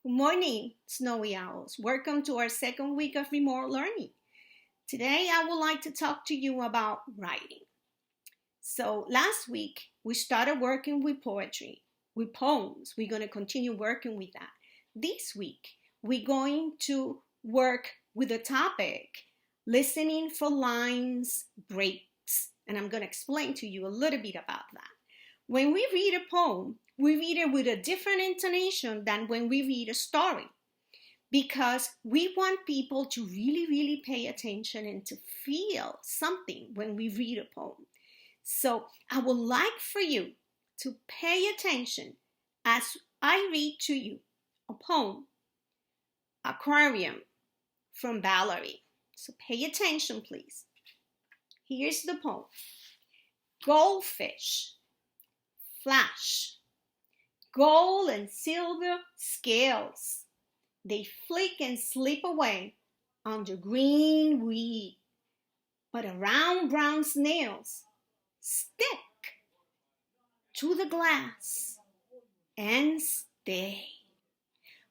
Good morning, Snowy Owls. Welcome to our second week of remote learning. Today, I would like to talk to you about writing. So, last week, we started working with poetry, with poems. We're going to continue working with that. This week, we're going to work with the topic, listening for lines, breaks. And I'm going to explain to you a little bit about that. When we read a poem, we read it with a different intonation than when we read a story because we want people to really pay attention and to feel something when we read a poem. So I would like for you to pay attention as I read to you a poem, Aquarium from Valerie. So pay attention, please. Here's the poem. Goldfish, flash, gold and silver scales. They flick and slip away under green weed, but around brown snails stick to the glass and stay.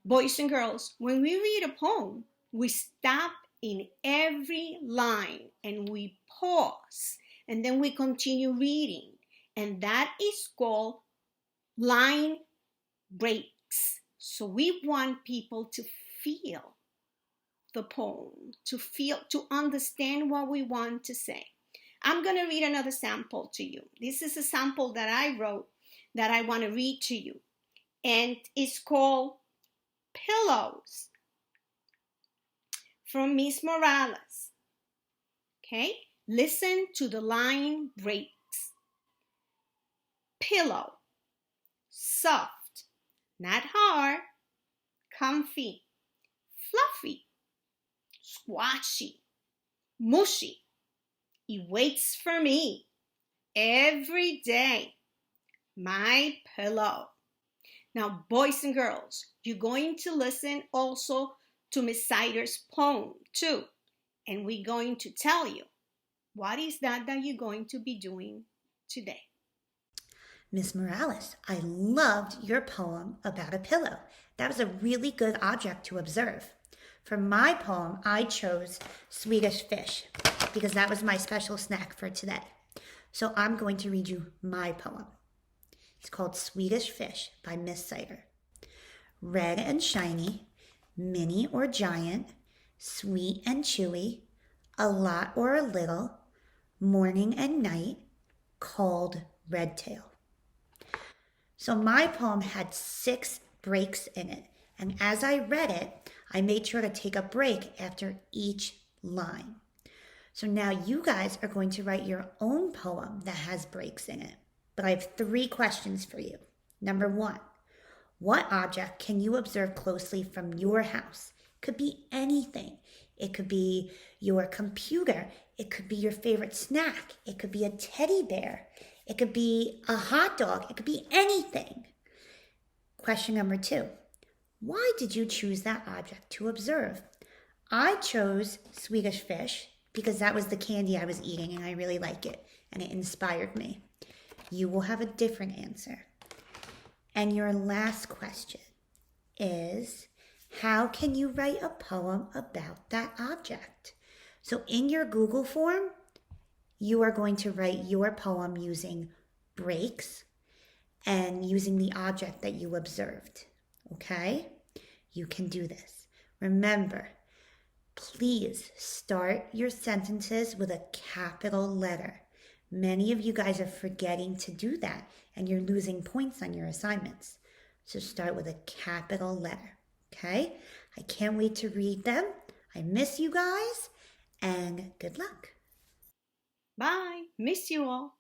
Boys and girls, when we read a poem, we stop in every line and we pause and then we continue reading, and that is called line breaks. So we want people to feel the poem, to understand what we want to say. I'm going to read another sample to you. This is a sample that I wrote that I want to read to you. And it's called Pillows from Miss Morales. Okay? Listen to the line breaks. Pillow, soft, not hard, comfy, fluffy, squashy, mushy. It waits for me every day, my pillow. Now, boys and girls, you're going to listen also to Miss Sider's poem too. And we're going to tell you what is that you're going to be doing today. Miss Morales, I loved your poem about a pillow. That was a really good object to observe. For my poem, I chose Swedish fish because that was my special snack for today. So I'm going to read you my poem. It's called Swedish Fish by Miss Sider. Red and shiny, mini or giant, sweet and chewy, a lot or a little, morning and night, called redtail. So my poem had 6 breaks in it. And as I read it, I made sure to take a break after each line. So now you guys are going to write your own poem that has breaks in it. But I have 3 questions for you. Number 1, what object can you observe closely from your house? It could be anything. It could be your computer. It could be your favorite snack. It could be a teddy bear. It could be a hot dog. It could be anything. Question number 2. Why did you choose that object to observe? I chose Swedish fish because that was the candy I was eating and I really like it and it inspired me. You will have a different answer. And your last question is, how can you write a poem about that object? So in your Google form, you are going to write your poem using breaks and using the object that you observed. Okay? You can do this. Remember, please start your sentences with a capital letter. Many of you guys are forgetting to do that and you're losing points on your assignments. So start with a capital letter. Okay? I can't wait to read them. I miss you guys and good luck. Bye. Miss you all.